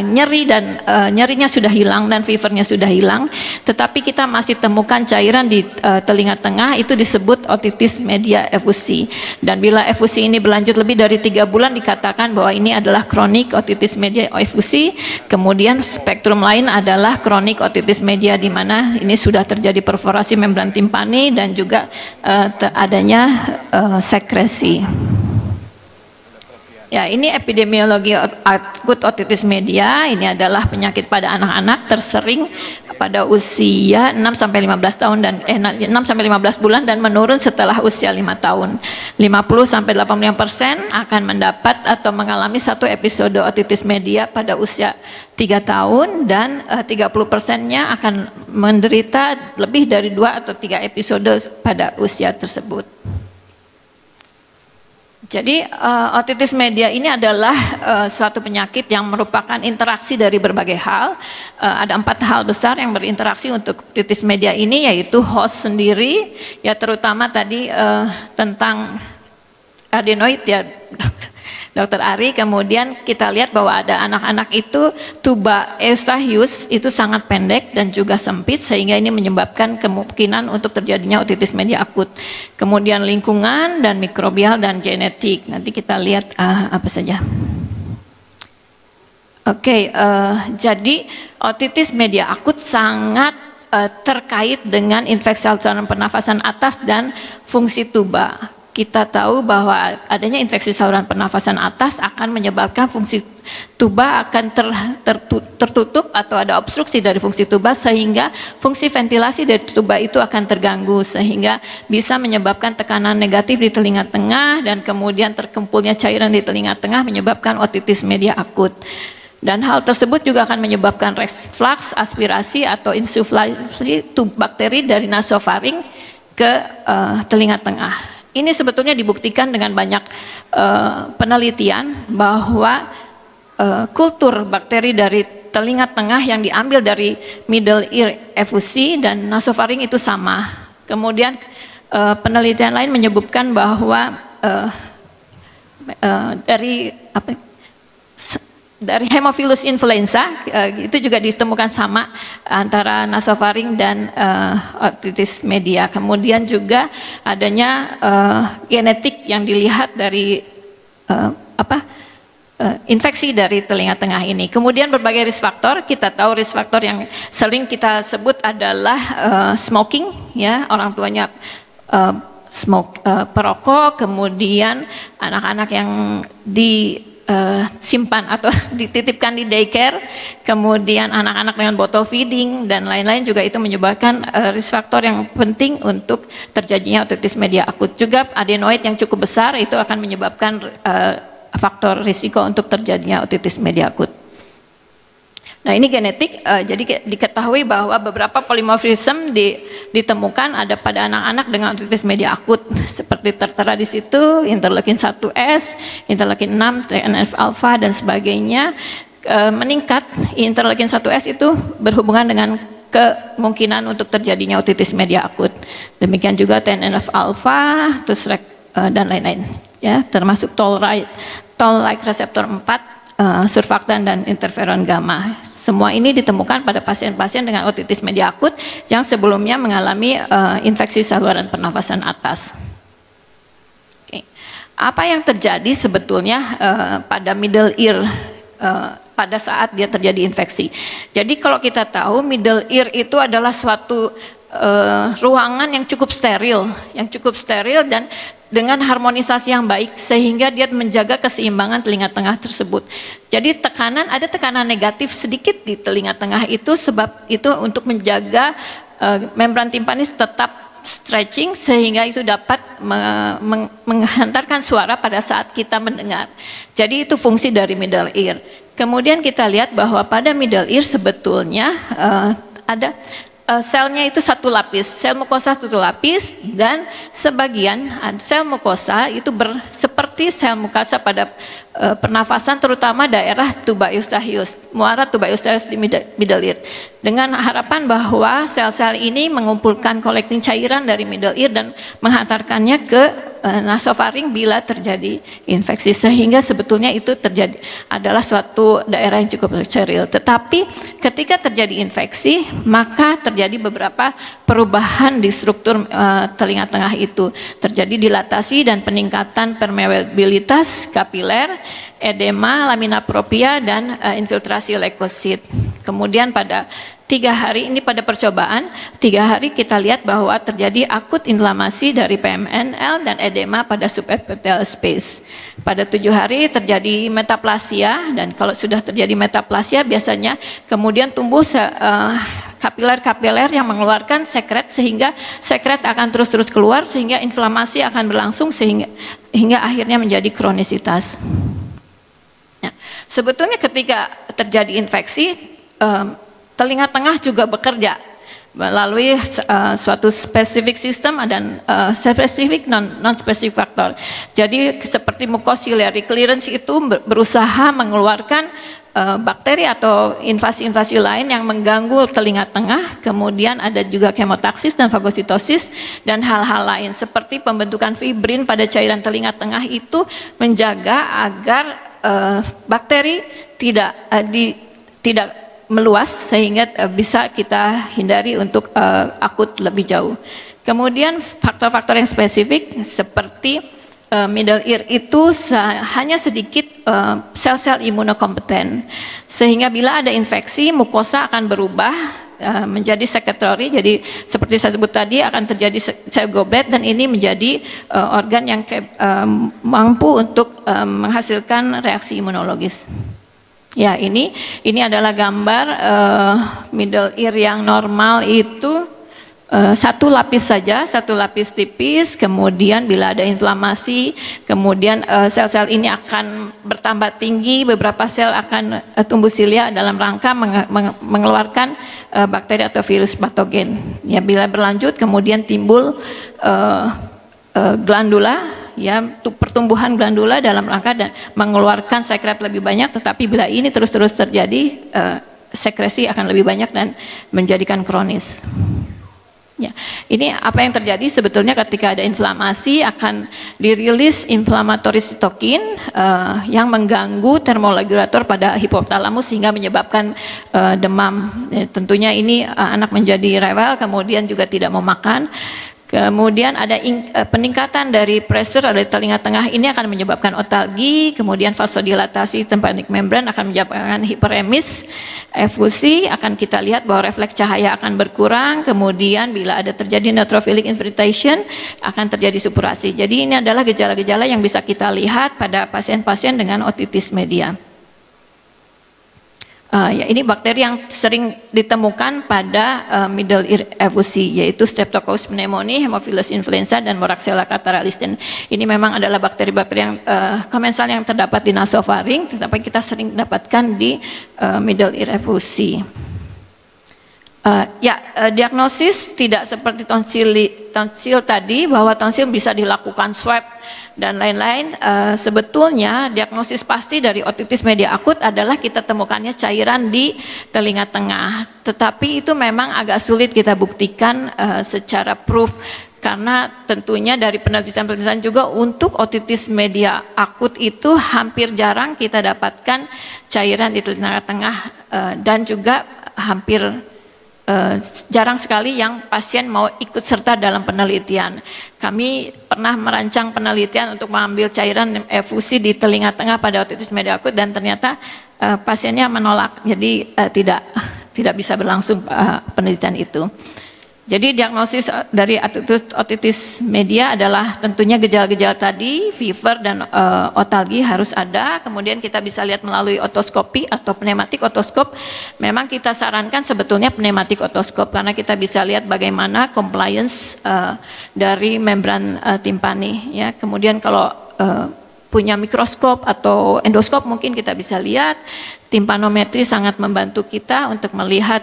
nyeri dan nyerinya sudah hilang dan fevernya sudah hilang, tetapi kita masih temukan cairan di telinga tengah, itu disebut otitis media efusi. Dan bila efusi ini berlanjut lebih dari 3 bulan, dikatakan bahwa ini adalah kronik otitis media efusi. Kemudian spektrum lain adalah kronik otitis media, di mana ini sudah terjadi perforasi membran timpani dan juga adanya sekresi. Ya, ini epidemiologi akut otitis media. Ini adalah penyakit pada anak-anak tersering pada usia 6 sampai 15 tahun dan 6 sampai 15 bulan dan menurun setelah usia 5 tahun. 50 sampai 85% akan mendapat atau mengalami satu episode otitis media pada usia 3 tahun dan 30%-nya akan menderita lebih dari 2 atau 3 episode pada usia tersebut. Jadi otitis media ini adalah suatu penyakit yang merupakan interaksi dari berbagai hal. Ada 4 hal besar yang berinteraksi untuk otitis media ini, yaitu host sendiri, ya, terutama tadi tentang adenoid ya Dr. Ari. Kemudian kita lihat bahwa ada anak-anak itu tuba eustachius itu sangat pendek dan juga sempit, sehingga ini menyebabkan kemungkinan untuk terjadinya otitis media akut. Kemudian lingkungan dan mikrobial dan genetik. Nanti kita lihat apa saja. Oke, jadi otitis media akut sangat terkait dengan infeksi saluran pernafasan atas dan fungsi tuba. Kita tahu bahwa adanya infeksi saluran pernafasan atas akan menyebabkan fungsi tuba akan tertutup atau ada obstruksi dari fungsi tuba, sehingga fungsi ventilasi dari tuba itu akan terganggu, sehingga bisa menyebabkan tekanan negatif di telinga tengah dan kemudian terkumpulnya cairan di telinga tengah menyebabkan otitis media akut. Dan hal tersebut juga akan menyebabkan reflux, aspirasi atau insuflasi bakteri dari nasofaring ke telinga tengah. Ini sebetulnya dibuktikan dengan banyak penelitian bahwa kultur bakteri dari telinga tengah yang diambil dari middle ear efusi dan nasofaring itu sama. Kemudian penelitian lain menyebutkan bahwa dari dari Haemophilus influenza itu juga ditemukan sama antara nasofaring dan otitis media. Kemudian juga adanya genetik yang dilihat dari infeksi dari telinga tengah ini. Kemudian berbagai risk factor, kita tahu risk factor yang sering kita sebut adalah smoking, ya, orang tuanya perokok, kemudian anak-anak yang disimpan atau dititipkan di daycare, kemudian anak-anak dengan bottle feeding dan lain-lain juga itu menyebabkan risk factor yang penting untuk terjadinya otitis media akut. Juga adenoid yang cukup besar itu akan menyebabkan faktor risiko untuk terjadinya otitis media akut. Nah, ini genetik, jadi diketahui bahwa beberapa polimorfisme ditemukan ada pada anak-anak dengan otitis media akut, seperti tertera di situ, interleukin 1S, interleukin 6, TNF alpha dan sebagainya meningkat. Interleukin 1S itu berhubungan dengan kemungkinan untuk terjadinya otitis media akut. Demikian juga TNF alpha, terus dan lain-lain, ya, termasuk toll-like reseptor 4, surfaktan dan interferon gamma. Semua ini ditemukan pada pasien-pasien dengan otitis media akut yang sebelumnya mengalami infeksi saluran pernafasan atas. Oke. Apa yang terjadi sebetulnya pada middle ear pada saat dia terjadi infeksi? Jadi kalau kita tahu middle ear itu adalah suatu ruangan yang cukup steril dan dengan harmonisasi yang baik sehingga dia menjaga keseimbangan telinga tengah tersebut. Jadi ada tekanan negatif sedikit di telinga tengah itu, sebab itu untuk menjaga membran timpanis tetap stretching sehingga itu dapat menghantarkan suara pada saat kita mendengar. Jadi itu fungsi dari middle ear. Kemudian kita lihat bahwa pada middle ear sebetulnya ada selnya itu satu lapis, sel mukosa satu lapis, dan sebagian sel mukosa itu seperti sel mukosa pada pernafasan, terutama daerah tuba eustachius, muara tuba eustachius di middle ear, dengan harapan bahwa sel-sel ini mengumpulkan kolekting cairan dari middle ear dan menghantarkannya ke nasofaring bila terjadi infeksi, sehingga sebetulnya itu terjadi adalah suatu daerah yang cukup steril. Tetapi ketika terjadi infeksi, maka terjadi beberapa perubahan di struktur telinga tengah itu, terjadi dilatasi dan peningkatan permeabilitas kapiler, edema, lamina propria, dan infiltrasi leukosit. Kemudian pada 3 hari ini, pada percobaan 3 hari kita lihat bahwa terjadi akut inflamasi dari PMNL dan edema pada subepithelial space. Pada 7 hari terjadi metaplasia, dan kalau sudah terjadi metaplasia biasanya kemudian tumbuh kapiler-kapiler yang mengeluarkan sekret, sehingga sekret akan terus-terus keluar sehingga inflamasi akan berlangsung hingga akhirnya menjadi kronisitas. Nah, sebetulnya ketika terjadi infeksi, telinga tengah juga bekerja melalui suatu spesifik sistem dan spesifik non-spesifik faktor. Jadi seperti mucociliary clearance itu berusaha mengeluarkan bakteri atau invasi-invasi lain yang mengganggu telinga tengah. Kemudian ada juga kemotaksis dan fagositosis dan hal-hal lain seperti pembentukan fibrin pada cairan telinga tengah itu menjaga agar bakteri tidak meluas sehingga bisa kita hindari untuk akut lebih jauh. Kemudian faktor-faktor yang spesifik seperti middle ear itu hanya sedikit sel-sel imunokompeten, sehingga bila ada infeksi mukosa akan berubah menjadi sekretory. Jadi seperti saya sebut tadi akan terjadi sel goblet, dan ini menjadi organ yang mampu untuk menghasilkan reaksi imunologis. Ya, ini adalah gambar middle ear yang normal itu satu lapis saja, satu lapis tipis. Kemudian bila ada inflamasi, kemudian sel-sel ini akan bertambah tinggi, beberapa sel akan tumbuh silia dalam rangka mengeluarkan bakteri atau virus patogen. Ya, bila berlanjut kemudian timbul glandula, ya, pertumbuhan glandula dalam rangka dan mengeluarkan sekret lebih banyak. Tetapi bila ini terus-terus terjadi, sekresi akan lebih banyak dan menjadikan kronis. Ya, ini apa yang terjadi sebetulnya ketika ada inflamasi akan dirilis inflammatory cytokine yang mengganggu termoregulator pada hipotalamus sehingga menyebabkan demam. Ya, tentunya ini anak menjadi rewel, kemudian juga tidak mau makan. Kemudian ada peningkatan dari pressure dari telinga tengah, ini akan menyebabkan otalgi, kemudian vasodilatasi tympanic membran akan menyebabkan hiperemis, efusi, akan kita lihat bahwa refleks cahaya akan berkurang, kemudian bila ada terjadi neutrophilic infiltration akan terjadi supurasi. Jadi ini adalah gejala-gejala yang bisa kita lihat pada pasien-pasien dengan otitis media. Ya, ini bakteri yang sering ditemukan pada middle ear effusi, yaitu Streptococcus pneumoniae, Haemophilus influenza, dan Moraxella catarrhalis. Dan ini memang adalah bakteri-bakteri yang komensal yang terdapat di nasofaring, tetapi kita sering dapatkan di middle ear effusi. Diagnosis tidak seperti tonsil tadi bahwa tonsil bisa dilakukan swab dan lain-lain. Sebetulnya diagnosis pasti dari otitis media akut adalah kita temukannya cairan di telinga tengah. Tetapi itu memang agak sulit kita buktikan secara proof karena tentunya dari penelitian-penelitian juga untuk otitis media akut itu hampir jarang kita dapatkan cairan di telinga tengah dan juga hampir jarang sekali yang pasien mau ikut serta dalam penelitian. Kami pernah merancang penelitian untuk mengambil cairan efusi di telinga tengah pada otitis media akut dan ternyata pasiennya menolak, jadi tidak bisa berlangsung penelitian itu. Jadi diagnosis dari otitis media adalah tentunya gejala-gejala tadi, fever dan otalgi harus ada. Kemudian kita bisa lihat melalui otoskopi atau pneumatik otoskop. Memang kita sarankan sebetulnya pneumatik otoskop karena kita bisa lihat bagaimana compliance dari membran timpani. Ya, kemudian kalau punya mikroskop atau endoskop mungkin kita bisa lihat. Timpanometri sangat membantu kita untuk melihat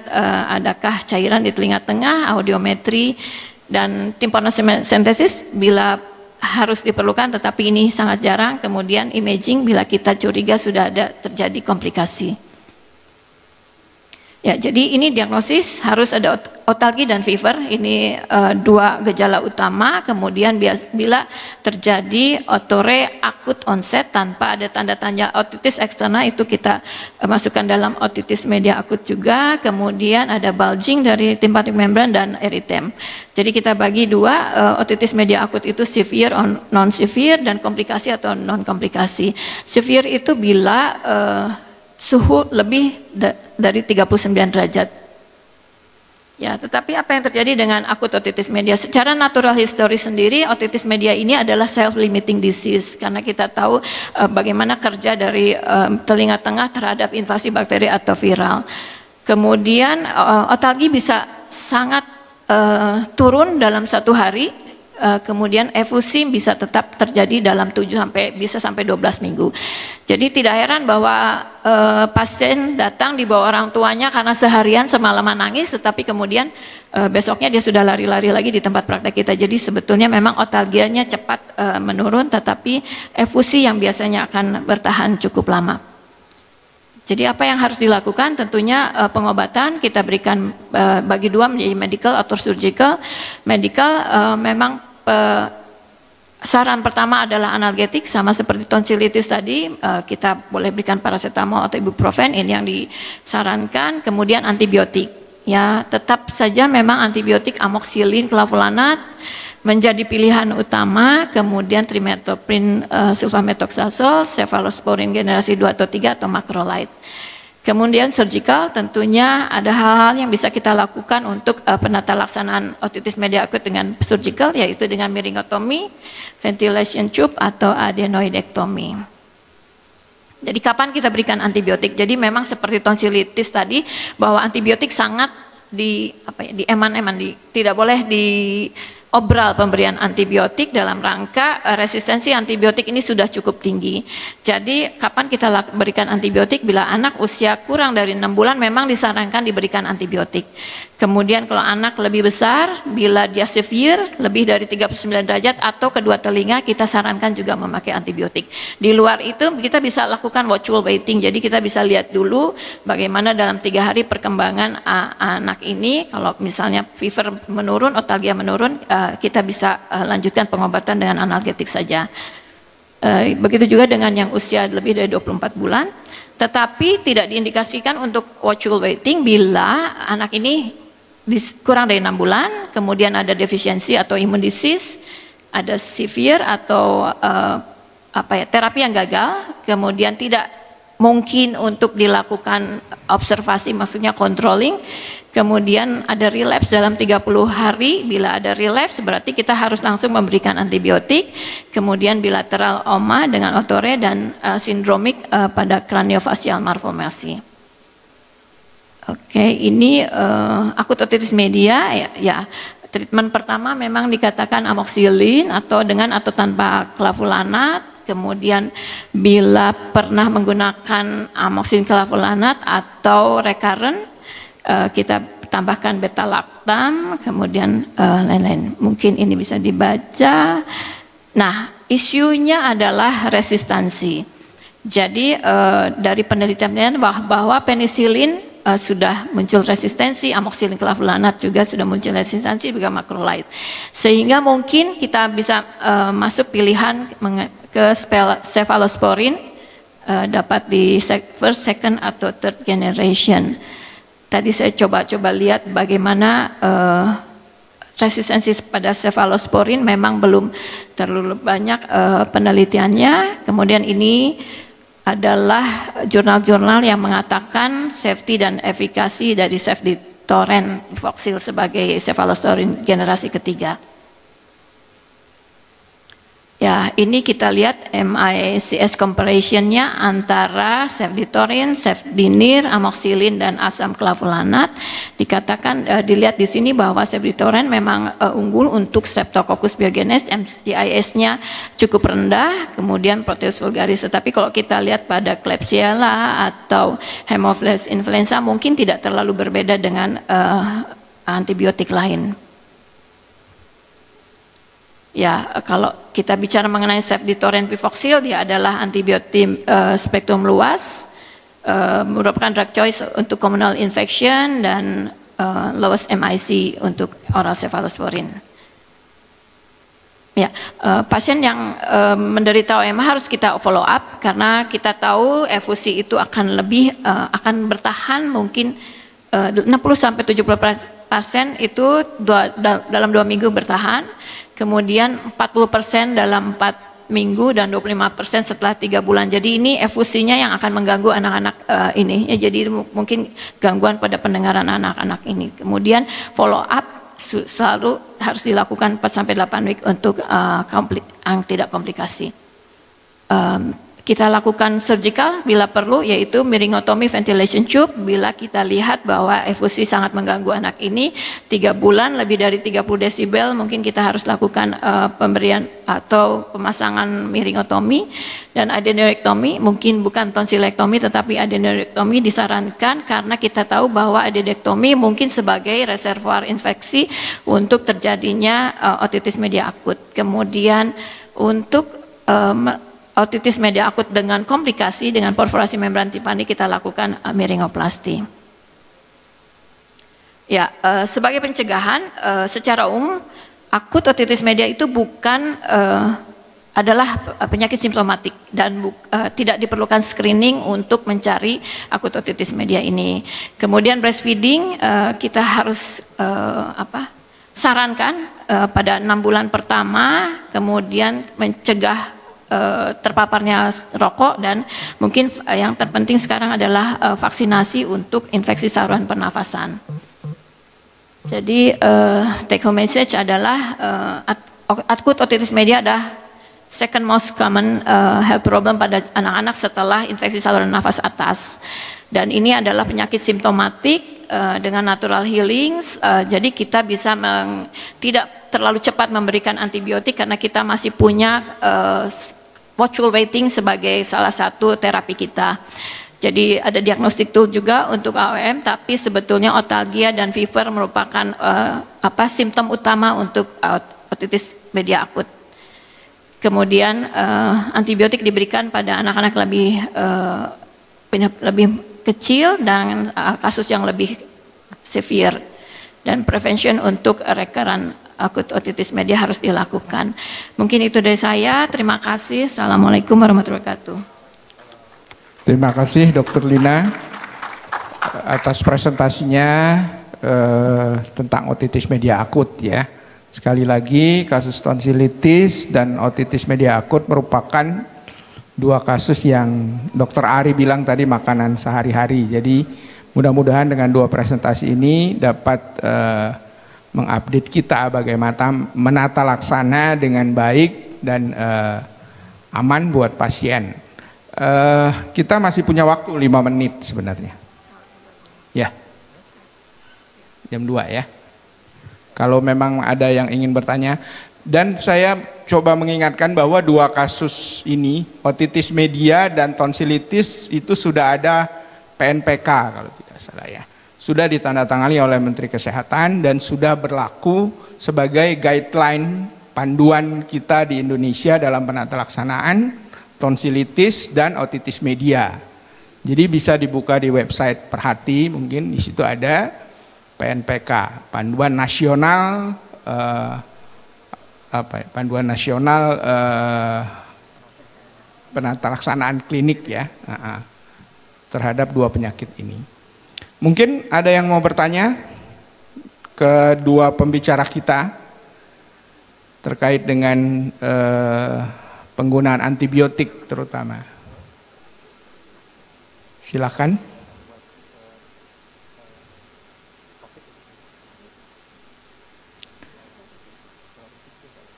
adakah cairan di telinga tengah, audiometri, dan timpanosentesis bila harus diperlukan tetapi ini sangat jarang. Kemudian imaging bila kita curiga sudah ada terjadi komplikasi. Ya, jadi ini diagnosis harus ada otalgi dan fever, ini dua gejala utama. Kemudian bila terjadi otore akut onset tanpa ada tanda tanya otitis eksterna itu kita masukkan dalam otitis media akut juga. Kemudian ada bulging dari tympanic membran dan erytem. Jadi kita bagi dua, otitis media akut itu severe, non severe, dan komplikasi atau non komplikasi. Severe itu bila suhu lebih dari 39 derajat. Ya, tetapi apa yang terjadi dengan akut otitis media? Secara natural history sendiri, otitis media ini adalah self-limiting disease karena kita tahu bagaimana kerja dari telinga tengah terhadap invasi bakteri atau viral. Kemudian otalgi bisa sangat turun dalam 1 hari. Kemudian efusi bisa tetap terjadi dalam 7 sampai 12 minggu. Jadi tidak heran bahwa pasien datang dibawa orang tuanya karena seharian semalaman nangis, tetapi kemudian besoknya dia sudah lari-lari lagi di tempat praktek kita. Jadi sebetulnya memang otalgianya cepat menurun, tetapi efusi yang biasanya akan bertahan cukup lama. Jadi apa yang harus dilakukan? Tentunya pengobatan kita berikan bagi dua menjadi medical atau surgical. Medical memang saran pertama adalah analgetik sama seperti tonsilitis tadi, kita boleh berikan paracetamol atau ibuprofen, ini yang disarankan. Kemudian antibiotik, ya tetap saja memang antibiotik amoxicillin, clavulanat menjadi pilihan utama. Kemudian trimetoprim, sulfamethoxazole, cephalosporin generasi 2 atau 3 atau macrolide. Kemudian surgical, tentunya ada hal-hal yang bisa kita lakukan untuk penata laksanaan otitis media akut dengan surgical, yaitu dengan miringotomi, ventilation tube atau adenoidektomi. Jadi kapan kita berikan antibiotik? Jadi memang seperti tonsilitis tadi, bahwa antibiotik sangat di eman-eman, tidak boleh di obral pemberian antibiotik dalam rangka resistensi antibiotik ini sudah cukup tinggi. Jadi kapan kita berikan antibiotik? Bila anak usia kurang dari 6 bulan memang disarankan diberikan antibiotik. Kemudian kalau anak lebih besar, bila dia severe, lebih dari 39 derajat atau kedua telinga, kita sarankan juga memakai antibiotik. Di luar itu kita bisa lakukan watchful waiting, jadi kita bisa lihat dulu bagaimana dalam 3 hari perkembangan anak ini. Kalau misalnya fever menurun, otalgia menurun, kita bisa lanjutkan pengobatan dengan analgetik saja. Begitu juga dengan yang usia lebih dari 24 bulan, tetapi tidak diindikasikan untuk watchful waiting bila anak ini kurang dari 6 bulan, kemudian ada defisiensi atau immune disease, ada severe atau terapi yang gagal, kemudian tidak mungkin untuk dilakukan observasi, maksudnya controlling, kemudian ada relapse dalam 30 hari, bila ada relapse berarti kita harus langsung memberikan antibiotik, kemudian bilateral oma dengan otore dan sindromik pada craniofacial malformasi. Oke, ini akut otitis media ya. Treatment pertama memang dikatakan amoxicillin atau dengan atau tanpa clavulanat. Kemudian bila pernah menggunakan amoxicillin clavulanat atau recurrent, kita tambahkan beta-lactam, kemudian lain-lain. Mungkin ini bisa dibaca. Nah, isunya adalah resistansi. Jadi dari penelitian bahwa penisilin sudah muncul resistensi, amoxicillin clavulanat juga sudah muncul resistensi, juga macrolide. Sehingga mungkin kita bisa masuk pilihan ke cephalosporin, dapat di first, second atau third generation. Tadi saya coba lihat bagaimana resistensi pada cephalosporin memang belum terlalu banyak penelitiannya. Kemudian ini adalah jurnal-jurnal yang mengatakan safety dan efikasi dari cefditoren Vivoxil sebagai cephalosporin generasi ketiga. Ya, ini kita lihat MICS comparison-nya antara cefditoren, cefdinir, amoxicillin dan asam clavulanat. Dikatakan dilihat di sini bahwa cefditoren memang unggul untuk Streptococcus pyogenes, MCIS-nya cukup rendah, kemudian Proteus vulgaris. Tetapi kalau kita lihat pada Klebsiella atau Haemophilus influenza mungkin tidak terlalu berbeda dengan antibiotik lain. Ya, kalau kita bicara mengenai cefditoren Vivoxil, dia adalah antibiotik spektrum luas, merupakan drug choice untuk communal infection dan lowest MIC untuk oral cephalosporin. Ya, pasien yang menderita OMA harus kita follow up karena kita tahu efusi itu akan akan bertahan mungkin 60-70% itu dalam 2 minggu bertahan. Kemudian 40% dalam 4 minggu dan 25% setelah 3 bulan. Jadi ini efusinya yang akan mengganggu anak-anak ini. Ya, jadi mungkin gangguan pada pendengaran anak-anak ini. Kemudian follow up selalu harus dilakukan 4-8 week untuk yang tidak komplikasi. Kita lakukan surgical bila perlu, yaitu myringotomy ventilation tube bila kita lihat bahwa efusi sangat mengganggu anak ini 3 bulan lebih dari 30 desibel, mungkin kita harus lakukan pemberian atau pemasangan myringotomy. Dan adenoidektomi mungkin bukan tonsilektomi tetapi adenoidektomi disarankan karena kita tahu bahwa adenoidektomi mungkin sebagai reservoir infeksi untuk terjadinya otitis media akut. Kemudian untuk otitis media akut dengan komplikasi dengan perforasi membran tipani kita lakukan myringoplasti. Ya, sebagai pencegahan secara umum akut otitis media itu bukan adalah penyakit simptomatik dan tidak diperlukan screening untuk mencari akut otitis media ini. Kemudian breastfeeding kita harus sarankan pada 6 bulan pertama, kemudian mencegah terpaparnya rokok, dan mungkin yang terpenting sekarang adalah vaksinasi untuk infeksi saluran pernafasan. Jadi take home message adalah akut otitis media adalah second most common health problem pada anak-anak setelah infeksi saluran nafas atas, dan ini adalah penyakit simptomatik dengan natural healing, jadi kita bisa tidak terlalu cepat memberikan antibiotik karena kita masih punya watchful waiting sebagai salah satu terapi kita. Jadi ada diagnostic tool juga untuk AOM, tapi sebetulnya otalgia dan fever merupakan simptom utama untuk otitis media akut. Kemudian antibiotik diberikan pada anak-anak lebih kecil dan kasus yang lebih severe, dan prevention untuk recurrent akut otitis media harus dilakukan. Mungkin itu dari saya. Terima kasih. Assalamualaikum warahmatullahi wabarakatuh. Terima kasih Dr. Lina atas presentasinya tentang otitis media akut ya. Sekali lagi, kasus tonsilitis dan otitis media akut merupakan dua kasus yang Dr. Ari bilang tadi makanan sehari-hari. Jadi mudah-mudahan dengan dua presentasi ini dapat mengupdate kita bagaimana menata laksana dengan baik dan aman buat pasien. Kita masih punya waktu 5 menit sebenarnya. Ya, jam 2 ya. Kalau memang ada yang ingin bertanya. Dan saya coba mengingatkan bahwa dua kasus ini, otitis media dan tonsilitis, itu sudah ada PNPK kalau tidak salah ya. Sudah ditandatangani oleh Menteri Kesehatan dan sudah berlaku sebagai guideline panduan kita di Indonesia dalam penata laksanaan tonsilitis dan otitis media. Jadi bisa dibuka di website Perhati, mungkin di situ ada PNPK, Panduan Nasional Panduan Nasional Penata Laksanaan Klinik ya terhadap dua penyakit ini. Mungkin ada yang mau bertanya ke dua pembicara kita terkait dengan penggunaan antibiotik terutama. Silakan.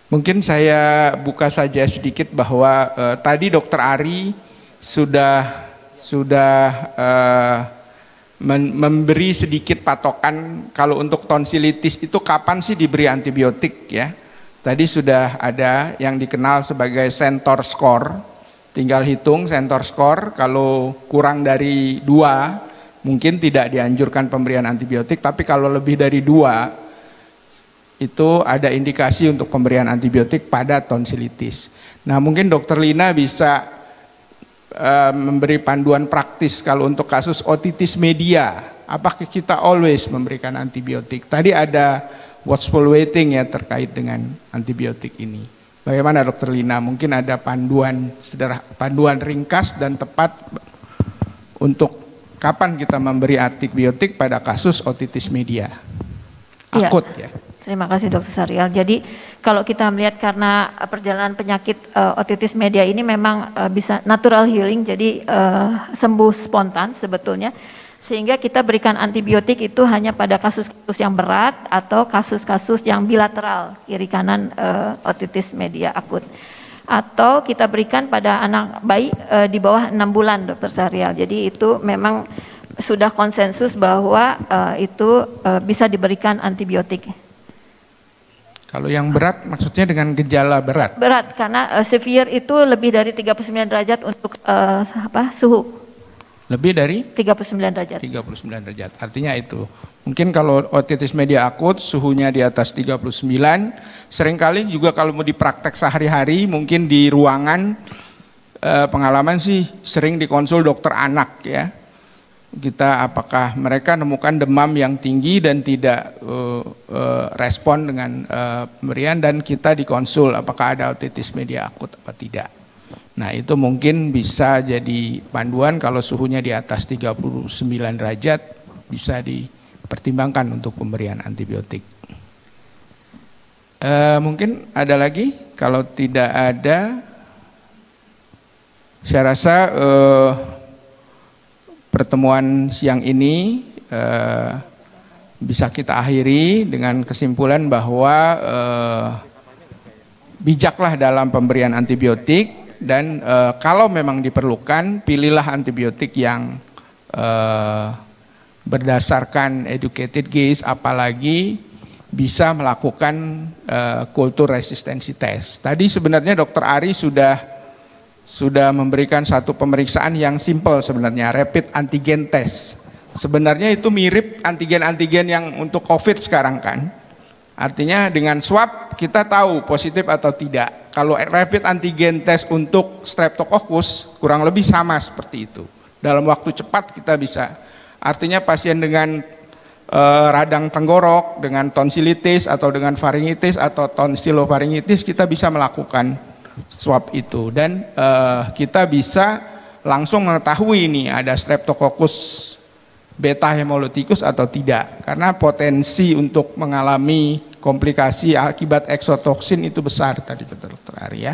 Mungkin saya buka saja sedikit bahwa tadi Dr. Ari sudah memberi sedikit patokan kalau untuk tonsilitis itu kapan sih diberi antibiotik ya. Tadi sudah ada yang dikenal sebagai Centor score. Tinggal hitung Centor score, kalau kurang dari 2 mungkin tidak dianjurkan pemberian antibiotik, tapi kalau lebih dari 2 itu ada indikasi untuk pemberian antibiotik pada tonsilitis. Nah mungkin Dr. Lina bisa memberi panduan praktis kalau untuk kasus otitis media, apakah kita always memberikan antibiotik? Tadi ada watchful waiting ya terkait dengan antibiotik ini. Bagaimana Dr. Lina? Mungkin ada panduan ringkas dan tepat untuk kapan kita memberi antibiotik pada kasus otitis media akut ya. Terima kasih Dr. Sarial. Jadi kalau kita melihat karena perjalanan penyakit otitis media ini memang bisa natural healing, jadi sembuh spontan sebetulnya. Sehingga kita berikan antibiotik itu hanya pada kasus-kasus yang berat atau kasus-kasus yang bilateral kiri kanan otitis media akut. Atau kita berikan pada anak bayi di bawah 6 bulan Dr. Sarial. Jadi itu memang sudah konsensus bahwa itu bisa diberikan antibiotik. Kalau yang berat maksudnya dengan gejala berat? Berat karena severe itu lebih dari 39 derajat untuk suhu. Lebih dari? 39 derajat. 39 derajat, artinya itu. Mungkin kalau otitis media akut suhunya di atas 39, seringkali juga kalau mau dipraktek sehari-hari mungkin di ruangan, pengalaman sih sering dikonsul dokter anak ya. Kita apakah mereka nemukan demam yang tinggi dan tidak respon dengan pemberian, dan kita dikonsul apakah ada otitis media akut apa tidak. Nah itu mungkin bisa jadi panduan kalau suhunya di atas 39 derajat bisa dipertimbangkan untuk pemberian antibiotik. Mungkin ada lagi, kalau tidak ada saya rasa pertemuan siang ini bisa kita akhiri dengan kesimpulan bahwa bijaklah dalam pemberian antibiotik, dan kalau memang diperlukan pilihlah antibiotik yang berdasarkan educated guess, apalagi bisa melakukan kultur resistensi tes. Tadi sebenarnya Dr. Ari sudah memberikan satu pemeriksaan yang simple sebenarnya, rapid antigen test. Sebenarnya itu mirip antigen-antigen yang untuk COVID sekarang kan. Artinya dengan swab kita tahu positif atau tidak. Kalau rapid antigen test untuk Streptococcus kurang lebih sama seperti itu. Dalam waktu cepat kita bisa. Artinya pasien dengan radang tenggorok, dengan tonsilitis atau dengan faringitis atau tonsilofaringitis kita bisa melakukan swab itu. Dan kita bisa langsung mengetahui ini ada Streptococcus beta hemolyticus atau tidak, karena potensi untuk mengalami komplikasi akibat eksotoksin itu besar tadi Dr. Ari ya.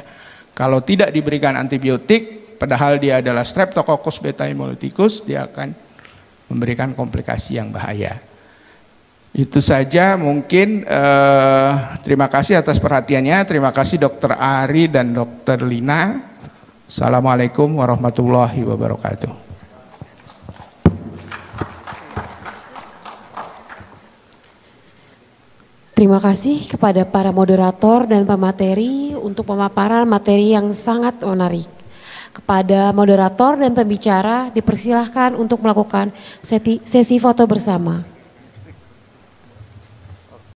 Kalau tidak diberikan antibiotik padahal dia adalah Streptococcus beta hemolyticus, dia akan memberikan komplikasi yang bahaya. Itu saja mungkin, terima kasih atas perhatiannya. Terima kasih Dr. Ari dan Dr. Lina. Assalamualaikum warahmatullahi wabarakatuh. Terima kasih kepada para moderator dan pemateri untuk pemaparan materi yang sangat menarik. Kepada moderator dan pembicara dipersilahkan untuk melakukan sesi foto bersama.